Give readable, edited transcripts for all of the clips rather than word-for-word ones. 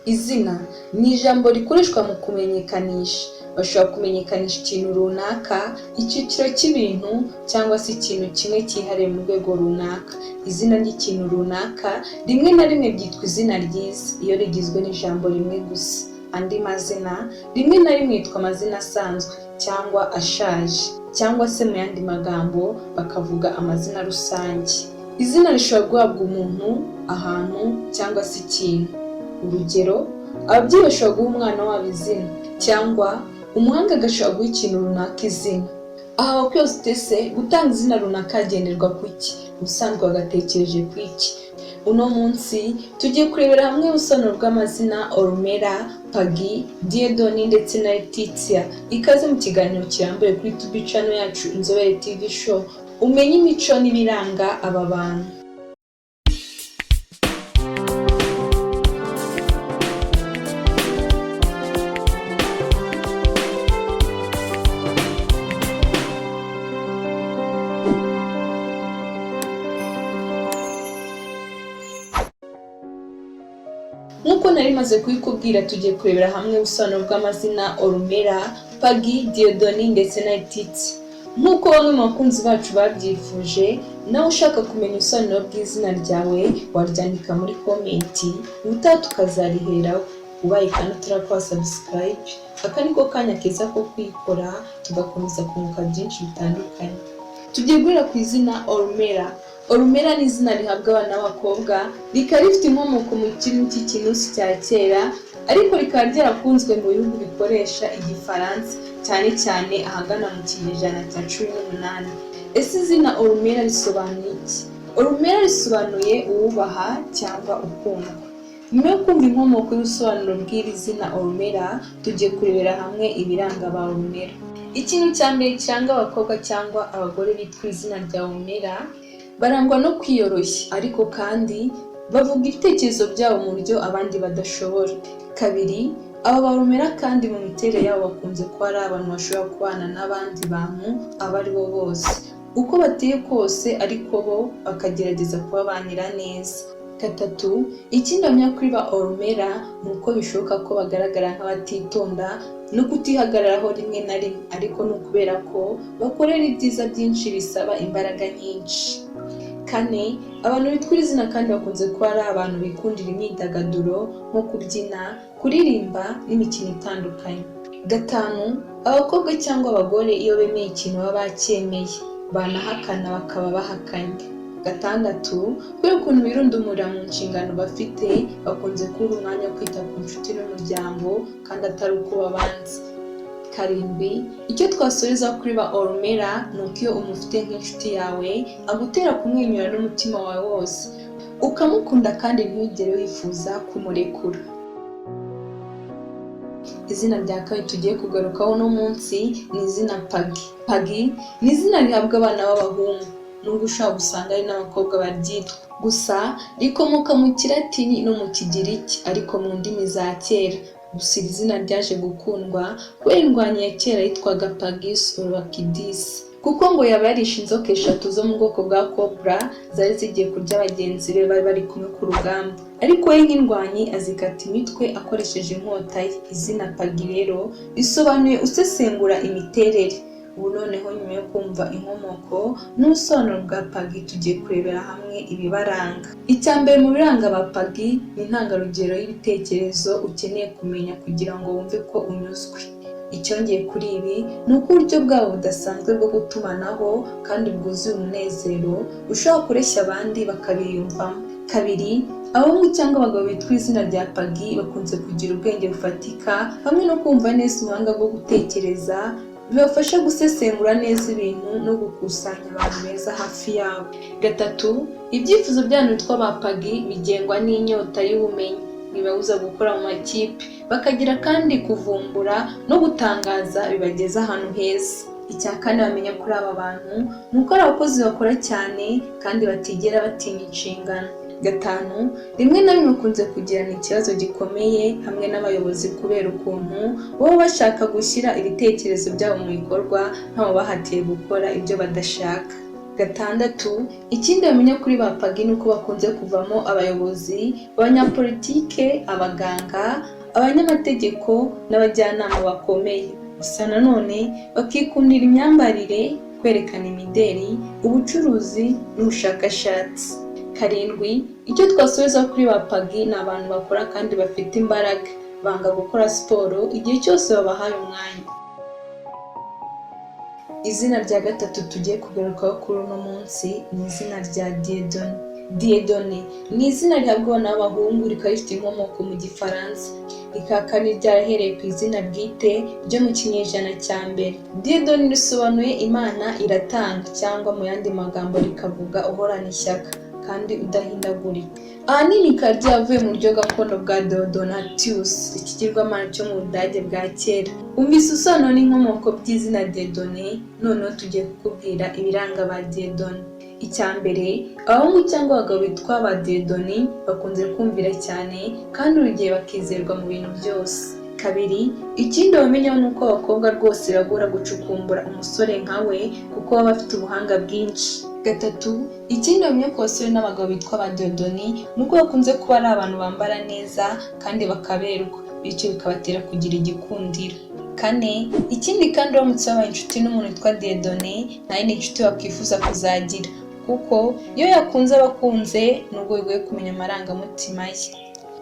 Izina ni ijambo rikoreshwa mu kumenyekanisha. Bashobora kumenyekanisha ikintu runaka, icyiciro cy'ibintu cyangwa se ikintu kimwe cyihariye mu rwego runaka. Izina ry'ikintu runaka rimwe na rimwe ryitwa izina ryiza iyo rigizwe n'ijambo rimwe gusa. Andi mazina rimwe na rimwe yitwa amazina asanzwe cyangwa ashaje, cyangwa se mu yandi magambo bakavuga amazina rusange. Izina rishobora guhabwa umuntu, ahantu cyangwa se ikintu. Urugero, ababyeyi bashobora guha umwana wabo izina, cyangwa umuhanga agashobora guha ikintu runaka izina. Aha wakwibaza uti ese gutanga izina runaka hagenderwa ku iki? Ubusanzwe wagatekereje ku iki? Uno munsi tugiye kurebera hamwe ubusobanuro bw'amazina Orumela, Pagi, Dieudonné ndetse na Laetitia. Ikaze mu kiganiro kirambuye kuri YouTube channel yacu Inzobere TV Show, umenye imico n'ibiranga aba bantu. Nk'uko nari maze kubikubwira, tugiye kurebera hamwe ubusobanuro bw'amazina Orumela, Pagi, Dieudonné ndetse na Laetitia. Nk'uko bamwe mu bakunzi bacu babyifuje, nawe ushaka kumenya ubusobanuro bw'izina ryawe waryandika muri komenti, ubutaha tukazariheraho. Ubaye kandi utarakora subscribe, aka niko kanya keza ko kuyikora, tugakomeza kunguka byinshi bitandukanye. Tugiye guhera ku izina Orumela. Orumela ni izina rihabwa abana b'abakobwa, rikaba rifite inkomoko mu kirimi cy'ikinusi cya kera, ariko rikaba ryarakunzwe mu bihugu bikoresha igifaransa, cyane cyane ahagana mu kinyejana cya 18. Ese izina Orumela risobanuye iki? Orumela risobanuye uwubaha cyangwa ukundwa. Nyuma yo kumva inkomoko y'ubusobanuro bw'iri zina Orumela, tugiye kurebera hamwe ibiranga ba Orumela. Ikintu cya mbere kiranga abakobwa cyangwa abagore bitwa izina rya Orumela, barangwa no kwiyoroshya, ariko kandi bavuga ibitekerezo byabo mu buryo abandi badashobora. Kabiri, aba ba Orumela kandi mu miterere yabo bakunze kuba ari abantu bashobora kubana n'abandi bantu abo ari bo bose, uko bateye kose, ariko bo bakagerageza kubabanira neza. Gatatu, ikindi bamenya kuri ba Orumela ni uko bishoboka ko bagaragara nk'abatitonda no kutihagararaho rimwe na rimwe, ariko ni ukubera ko bakorera ibyiza byinshi bisaba imbaraga nyinshi. Kane, abantu bitwa iri zina kandi bakunze kuba ari abantu bikundira imyidagaduro nko kubyina, kuririmba n'imikino itandukanye. Gatanu, abakobwa cyangwa abagore iyo bemeye ikintu baba bacyemeye, banahakana bakaba bahakanye. Gatandatu, kubera ukuntu birundumurira mu nshingano bafite, bakunze kubura umwanya wo kwita ku nshuti n'umuryango kandi atari uko babanza. Karindwi, icyo twasoreza kuri ba Orumela ni uko iyo umufite nk'inshuti yawe, agutera kumwenyura n'umutima wawe wose, ukamukunda kandi ntugere wifuza kumurekura. Izina rya kabiri tugiye kugarukaho uno munsi ni izina Pagi. Pagi ni izina rihabwa abana b'abahungu, nubwo ushobora gusanga ari n'abakobwa baryitwa, gusa rikomoka mu Kilatini no mu Kigiriki, ariko mu ndimi za kera. Gusa iri zina ryaje gukundwa kubera indwanyi ya kera yitwaga Pagis Orchidis, kuko ngo yaba yarishe inzoka 3 zo mu bwoko bwa cobra zari zigiye kurya bagenzi be bari bari kumwe ku rugamba, ariko we nk'indwanyi azikata imitwe akoresheje inkota ye. Izina Pagi rero risobanuye usesengura imiterere. Ubu noneho nyuma yo kumva inkomoko n'ubusobanuro bwa Pagi, tugiye kurebera hamwe ibibaranga. Icya mbere mu biranga ba Pagi ni intangarugero y'ibitekerezo ukeneye kumenya kugira ngo wumve ko unyuzwe. Icyongeye kuri ibi ni uko uburyo bwabo budasanzwe bwo gutumanaho kandi bwuzuye umunezero ushobora kureshya abandi bakabiyumvamo. Kabiri, abahungu cyangwa abagabo bitwa izina rya Pagi bakunze kugira ubwenge bufatika, hamwe no kumva neza ubuhanga bwo gutekereza, bibafasha gusesengura neza ibintu no gukusanya abantu beza hafi yabo. Gatatu, ibyifuzo by'abantu bitwa ba Pagi bigengwa n'inyota y'ubumenyi, bibabuza gukora mu makipe, bakagira kandi kuvumbura no gutangaza bibageza ahantu heza. Icya kane bamenya kuri aba bantu ni uko ari abakozi bakora cyane kandi batigera batinya inshingano. Gatanu, rimwe na rimwe ukunze kugirana ikibazo gikomeye hamwe n'abayobozi kubera ukuntu baba bashaka gushyira ibitekerezo byabo mu bikorwa ntaho bahatiye gukora ibyo badashaka. 6. Ikindi bamenya kuri ba Pagi ni uko bakunze kuvamo abayobozi, abanyapolitike, abaganga, abanyamategeko n'abajyanama bakomeye. Gusa nanone bakikundira imyambarire, kwerekana imideri, ubucuruzi n'ubushakashatsi. 7. Icyo twasoreza kuri ba Pagi ni abantu bakora kandi bafite imbaraga, banga gukora siporo igihe cyose babahaye umwanya. Izina rya 3 tugiye kugarukaho kuri uno munsi ni izina rya Dieudonné. Dieudonné ni izina rihabwa n'abahungu rikaba rifite inkomoko mu Gifaransa, rikaba kandi ryarahereye ku izina bwite ryo mu kinyejana cya mbere. Dieudonné risobanuye Imana iratanga, cyangwa mu yandi magambo rikavuga uhorana ishyaka kandi udahindagurika. Ahanini rikaba ryavuye mu buryo gakondo bwa Deodonatus, ikigirwamana cyo mu Budage bwa kera. Umvise usobanura n'inkomoko by'izina Dieudonné, noneho tugiye kukubwira ibiranga ba Dieudonné. Icya mbere, abahungu cyangwa abagabo bitwa ba Dieudonné bakunze kumvira cyane kandi urugiye bakizerwa mu bintu byose. 2. Ikindi bamenyaho ni uko abakobwa rwose bagora gucukumbura umusore nka we kuko baba bafite ubuhanga bwinshi. 3. Ikindi bamenya ku basore n'abagabo bitwa ba Dieudonné ni uko bakunze kuba ari abantu bambara neza kandi bakaberwa, bityo bikabatera kugira igikundiro. 4. Ikindi kandi uramutse wabaye inshuti n'umuntu witwa Dieudonné, nta yindi nshuti wakwifuza kuzagira, kuko iyo yakunze abakunze nubwo bigoye kumenya amarangamutima ye.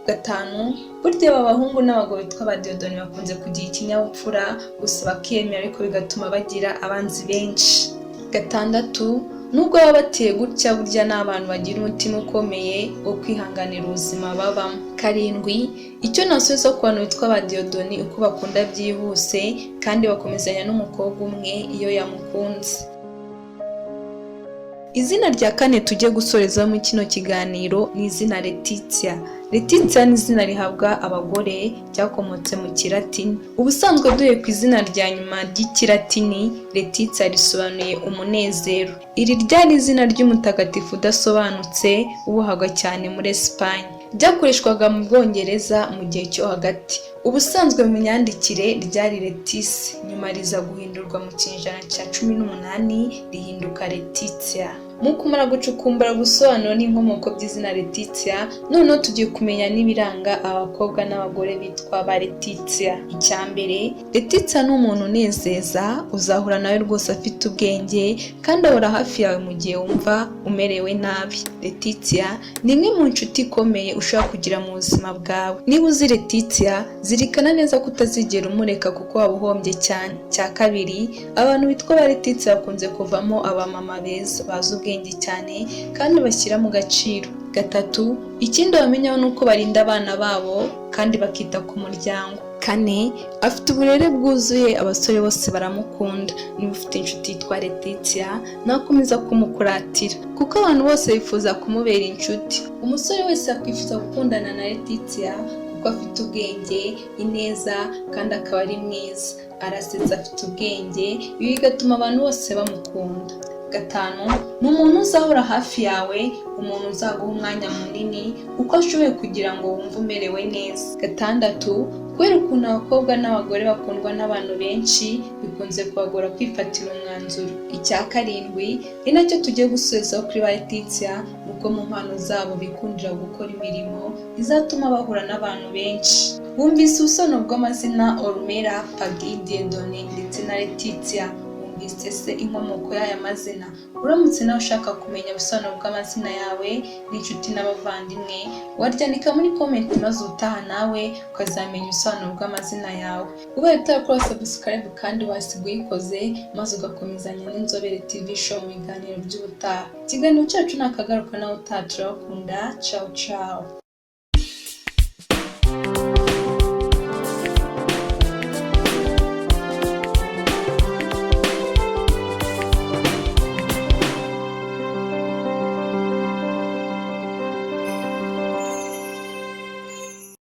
5. Burya aba bahungu n'abagabo bitwa ba Dieudonné bakunze kugira ikinyabupfura, gusa bakiyemera ariko bigatuma bagira abanzi benshi. 6. Nubwo baba bateye gutya, burya ni abantu bagira umutima ukomeye wo kwihanganira ubuzima babamo. 7. Icyo nasoza ku bantu bitwa ba Dieudonné uko bakunda byihuse kandi bakomezanya n'umukobwa umwe iyo yamukunze. Izina rya 4 tujye gusorezaho muri kino kiganiro ni izina Laetitia. Laetitia ni izina rihabwa abagore, ryakomotse mu Kilatini. Ubusanzwe duhe ku izina rya nyuma ry'Ikilatini, Laetitia risobanuye umunezero. Iri ryari izina ry'umutagatifu udasobanutse ubuhagwa cyane muri Esipanye. Ryakoreshwaga mu Bwongereza mu gihe cyo hagati. Ubusanzwe mu myandikire ryari Letisi, nyuma riza guhindurwa mu kinyejana cya 18 rihinduka Laetitia. Mu kumara gucukumbura gusobanura n'inkomoko by'izina Laetitia, noneho tugiye kumenya n'ibiranga abakobwa n'abagore bitwa ba Laetitia. Icya mbere, Laetitia ni umuntu unezeza, uzahura nawe rwose afite ubwenge kandi ahora hafi yawe mu gihe wumva umerewe nabi. Laetitia ni imwe mu nshuti ikomeye ushobora kugira mu buzima bwawe. Niba uzi Laetitia, zirikana neza ko utazigera umureka kuko waba uhombye cyane. Cya kabiri, abantu bitwa ba Laetitia bakunze kuvamo abamama beza, bazi ubwenge cyane kandi bashyira mu gaciro. 3. Ikindi bamenyaho ni uko barinda abana babo kandi bakita ku muryango. 4. Afite uburere bwuzuye, abasore bose baramukunda. Niba ufite inshuti yitwa Laetitia, nakomeza kumukuratira kuko abantu bose bifuza kumubera inshuti. Umusore wese yakwifuza gukundana na Laetitia kuko afite ubwenge, ineza kandi akaba ari mwiza. Arasetsa, afite ubwenge, ibi bigatuma abantu bose bamukunda. 5. Ni umuntu uzahora hafi yawe, umuntu uzaguha umwanya munini uko ashoboye kugira ngo wumve umerewe neza. 6. Kubera ukuntu abakobwa n'abagore bakundwa n'abantu benshi, bikunze kubagora kwifatira umwanzuro. Icya 7 ni nacyo tugiye gusorezaho kuri ba Laetitia, nuko mu mpano zabo bikundira gukora imirimo izatuma bahura n'abantu benshi. Wumvise ubusobanuro bw'amazina Orumera, Pagi, Dieudonné ndetse na Laetitia. Wumvise se inkomoko y'aya mazina? Uramutse nawe ushaka kumenya ubusobanuro bw'amazina yawe n'inshuti n'abavandimwe, waryandika muri comment maze utaha nawe ukazamenya ubusobanuro bw'amazina yawe. Ubaye utarakora subscribe kandi wasiga uyikoze, maze ugakomezanya n'Inzobere TV show mu biganiro by'ubutaha. Ikiganiro cyacu nakagaruka nawe utaha, turakunda. Ciao ciao.